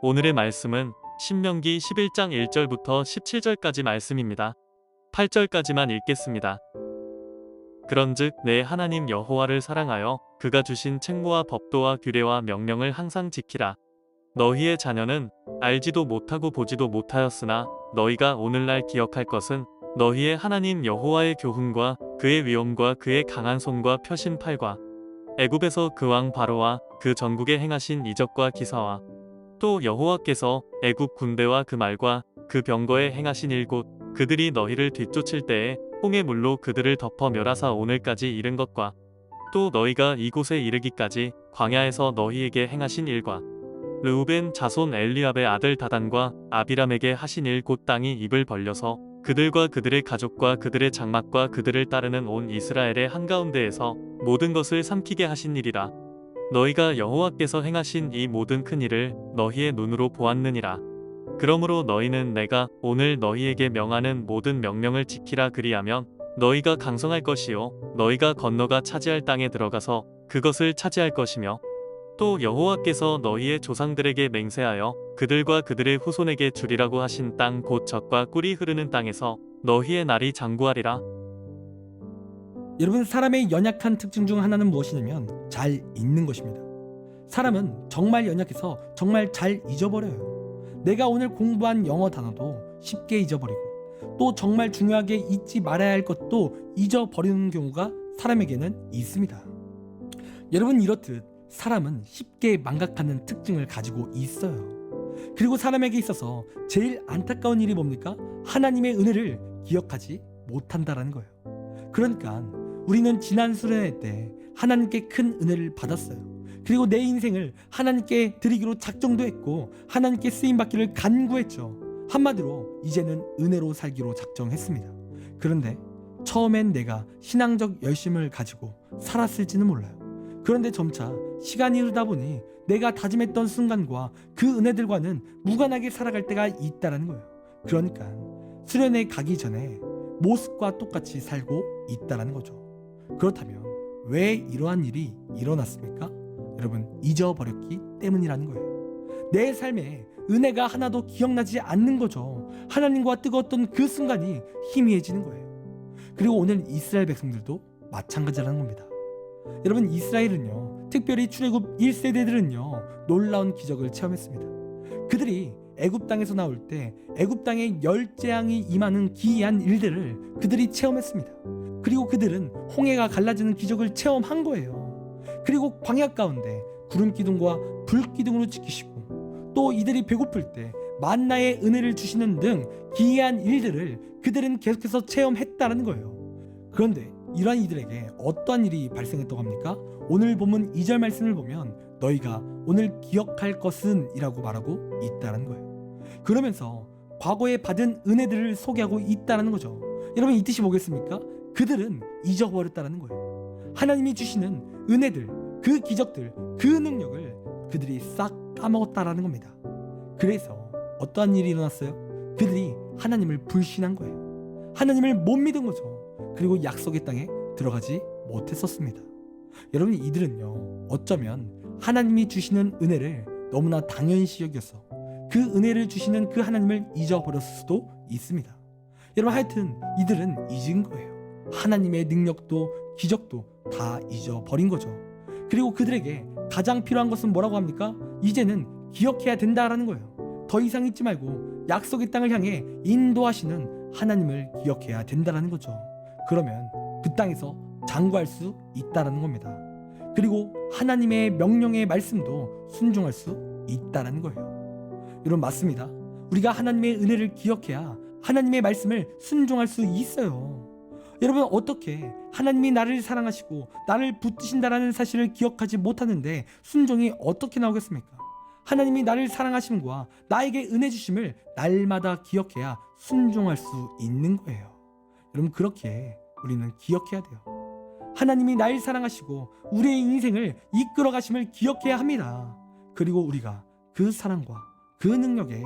오늘의 말씀은 신명기 11장 1절부터 17절까지 말씀입니다. 8절까지만 읽겠습니다. 그런즉 내 하나님 여호와를 사랑하여 그가 주신 책무와 법도와 규례와 명령을 항상 지키라. 너희의 자녀는 알지도 못하고 보지도 못하였으나 너희가 오늘날 기억할 것은 너희의 하나님 여호와의 교훈과 그의 위엄과 그의 강한 손과 펴신 팔과 애굽에서 그 왕 바로와 그 전국에 행하신 이적과 기사와 또 여호와께서 애굽 군대와 그 말과 그 병거에 행하신 일곧 그들이 너희를 뒤쫓을 때에 홍해 물로 그들을 덮어 멸하사 오늘까지 이른 것과 또 너희가 이곳에 이르기까지 광야에서 너희에게 행하신 일과 르우벤 자손 엘리압의 아들 다단과 아비람에게 하신 일 곧 땅이 입을 벌려서 그들과 그들의 가족과 그들의 장막과 그들을 따르는 온 이스라엘의 한가운데에서 모든 것을 삼키게 하신 일이라. 너희가 여호와께서 행하신 이 모든 큰 일을 너희의 눈으로 보았느니라. 그러므로 너희는 내가 오늘 너희에게 명하는 모든 명령을 지키라. 그리하면 너희가 강성할 것이요 너희가 건너가 차지할 땅에 들어가서 그것을 차지할 것이며 또 여호와께서 너희의 조상들에게 맹세하여 그들과 그들의 후손에게 주리라고 하신 땅 곧 젖과 꿀이 흐르는 땅에서 너희의 날이 장구하리라. 여러분, 사람의 연약한 특징 중 하나는 무엇이냐면 잘 잊는 것입니다. 사람은 정말 연약해서 정말 잘 잊어버려요. 내가 오늘 공부한 영어 단어도 쉽게 잊어버리고 또 정말 중요하게 잊지 말아야 할 것도 잊어버리는 경우가 사람에게는 있습니다. 여러분, 이렇듯 사람은 쉽게 망각하는 특징을 가지고 있어요. 그리고 사람에게 있어서 제일 안타까운 일이 뭡니까? 하나님의 은혜를 기억하지 못한다라는 거예요. 그러니까 우리는 지난 수련회 때 하나님께 큰 은혜를 받았어요. 그리고 내 인생을 하나님께 드리기로 작정도 했고 하나님께 쓰임받기를 간구했죠. 한마디로 이제는 은혜로 살기로 작정했습니다. 그런데 처음엔 내가 신앙적 열심을 가지고 살았을지는 몰라요. 그런데 점차 시간이 흐르다 보니 내가 다짐했던 순간과 그 은혜들과는 무관하게 살아갈 때가 있다는 거예요. 그러니까 수련회 가기 전에 모습과 똑같이 살고 있다는 거죠. 그렇다면 왜 이러한 일이 일어났습니까? 여러분, 잊어버렸기 때문이라는 거예요. 내 삶에 은혜가 하나도 기억나지 않는 거죠. 하나님과 뜨거웠던 그 순간이 희미해지는 거예요. 그리고 오늘 이스라엘 백성들도 마찬가지라는 겁니다. 여러분, 이스라엘은요, 특별히 출애굽 1세대들은요 놀라운 기적을 체험했습니다. 그들이 애굽 땅에서 나올 때 애굽 땅에 열재앙이 임하는 기이한 일들을 그들이 체험했습니다. 그리고 그들은 홍해가 갈라지는 기적을 체험한 거예요. 그리고 광야 가운데 구름 기둥과 불 기둥으로 지키시고 또 이들이 배고플 때 만나의 은혜를 주시는 등 기이한 일들을 그들은 계속해서 체험했다는 거예요. 그런데 이러한 이들에게 어떠한 일이 발생했다고 합니까? 오늘 본문 2절 말씀을 보면 너희가 오늘 기억할 것은 이라고 말하고 있다는 거예요. 그러면서 과거에 받은 은혜들을 소개하고 있다는 거죠. 여러분, 이 뜻이 뭐겠습니까? 그들은 잊어버렸다는 거예요. 하나님이 주시는 은혜들, 그 기적들, 그 능력을 그들이 싹 까먹었다라는 겁니다. 그래서 어떠한 일이 일어났어요? 그들이 하나님을 불신한 거예요. 하나님을 못 믿은 거죠. 그리고 약속의 땅에 들어가지 못했었습니다. 여러분, 이들은요 어쩌면 하나님이 주시는 은혜를 너무나 당연시 여겨서 그 은혜를 주시는 그 하나님을 잊어버렸을 수도 있습니다. 여러분, 하여튼 이들은 잊은 거예요. 하나님의 능력도 기적도 다 잊어버린 거죠. 그리고 그들에게 가장 필요한 것은 뭐라고 합니까? 이제는 기억해야 된다라는 거예요. 더 이상 잊지 말고 약속의 땅을 향해 인도하시는 하나님을 기억해야 된다라는 거죠. 그러면 그 땅에서 장구할 수 있다라는 겁니다. 그리고 하나님의 명령의 말씀도 순종할 수 있다라는 거예요. 여러분, 맞습니다. 우리가 하나님의 은혜를 기억해야 하나님의 말씀을 순종할 수 있어요. 여러분, 어떻게 하나님이 나를 사랑하시고 나를 붙드신다라는 사실을 기억하지 못하는데 순종이 어떻게 나오겠습니까? 하나님이 나를 사랑하심과 나에게 은혜 주심을 날마다 기억해야 순종할 수 있는 거예요. 여러분, 그렇게 우리는 기억해야 돼요. 하나님이 날 사랑하시고 우리의 인생을 이끌어 가심을 기억해야 합니다. 그리고 우리가 그 사랑과 그 능력에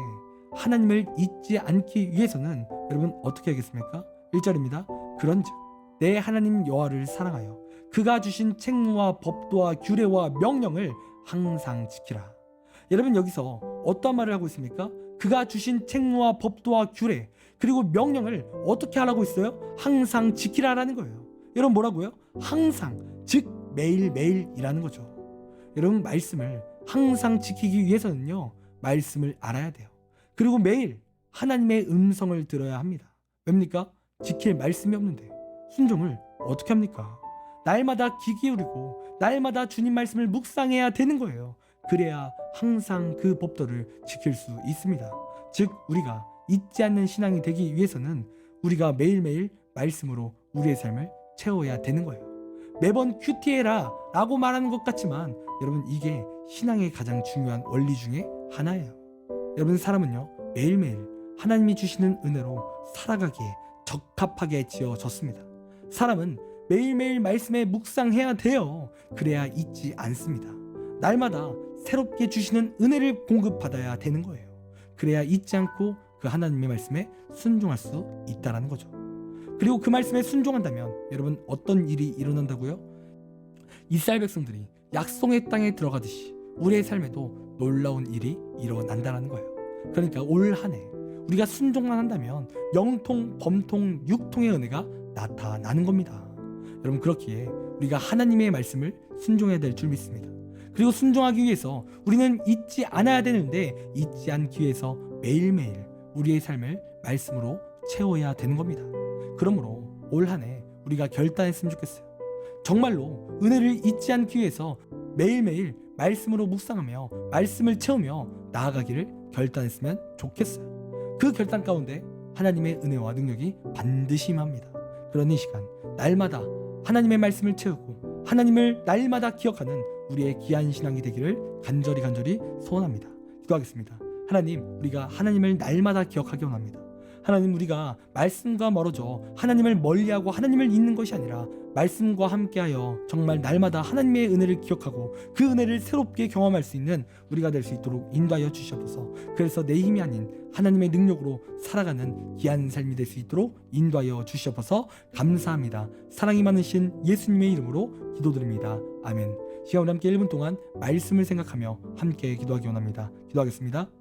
하나님을 잊지 않기 위해서는 여러분 어떻게 하겠습니까? 1절입니다. 그런즉 내 하나님 여호와를 사랑하여 그가 주신 책무와 법도와 규례와 명령을 항상 지키라. 여러분 여기서 어떤 말을 하고 있습니까? 그가 주신 책무와 법도와 규례 그리고 명령을 어떻게 하라고 있어요? 항상 지키라라는 거예요. 여러분 뭐라고요? 항상, 즉 매일매일이라는 거죠. 여러분 말씀을 항상 지키기 위해서는요, 말씀을 알아야 돼요. 그리고 매일 하나님의 음성을 들어야 합니다. 왜입니까? 지킬 말씀이 없는데 순종을 어떻게 합니까? 날마다 귀 기울이고 날마다 주님 말씀을 묵상해야 되는 거예요. 그래야 항상 그 법도를 지킬 수 있습니다. 즉 우리가 잊지 않는 신앙이 되기 위해서는 우리가 매일매일 말씀으로 우리의 삶을 채워야 되는 거예요. 매번 큐티해라 라고 말하는 것 같지만 여러분 이게 신앙의 가장 중요한 원리 중에 하나예요. 여러분 사람은요 매일매일 하나님이 주시는 은혜로 살아가기에 적합하게 지어졌습니다. 사람은 매일매일 말씀에 묵상해야 돼요. 그래야 잊지 않습니다. 날마다 새롭게 주시는 은혜를 공급받아야 되는 거예요. 그래야 잊지 않고 그 하나님의 말씀에 순종할 수 있다는 거죠. 그리고 그 말씀에 순종한다면 여러분 어떤 일이 일어난다고요? 이스라엘 백성들이 약속의 땅에 들어가듯이 우리의 삶에도 놀라운 일이 일어난다는 거예요. 그러니까 올 한 해 우리가 순종만 한다면 영통, 범통, 육통의 은혜가 나타나는 겁니다. 여러분 그렇기에 우리가 하나님의 말씀을 순종해야 될 줄 믿습니다. 그리고 순종하기 위해서 우리는 잊지 않아야 되는데 잊지 않기 위해서 매일매일 우리의 삶을 말씀으로 채워야 되는 겁니다. 그러므로 올 한 해 우리가 결단했으면 좋겠어요. 정말로 은혜를 잊지 않기 위해서 매일매일 말씀으로 묵상하며 말씀을 채우며 나아가기를 결단했으면 좋겠어요. 그 결단 가운데 하나님의 은혜와 능력이 반드시 임합니다. 그런 이 시간 날마다 하나님의 말씀을 채우고 하나님을 날마다 기억하는 우리의 귀한 신앙이 되기를 간절히 소원합니다. 기도하겠습니다. 하나님, 우리가 하나님을 날마다 기억하기 원합니다. 하나님, 우리가 말씀과 멀어져 하나님을 멀리하고 하나님을 잊는 것이 아니라 말씀과 함께하여 정말 날마다 하나님의 은혜를 기억하고 그 은혜를 새롭게 경험할 수 있는 우리가 될 수 있도록 인도하여 주시옵소서. 그래서 내 힘이 아닌 하나님의 능력으로 살아가는 귀한 삶이 될 수 있도록 인도하여 주시옵소서. 감사합니다. 사랑이 많으신 예수님의 이름으로 기도드립니다. 아멘. 시간 우리 함께 1분 동안 말씀을 생각하며 함께 기도하기 원합니다. 기도하겠습니다.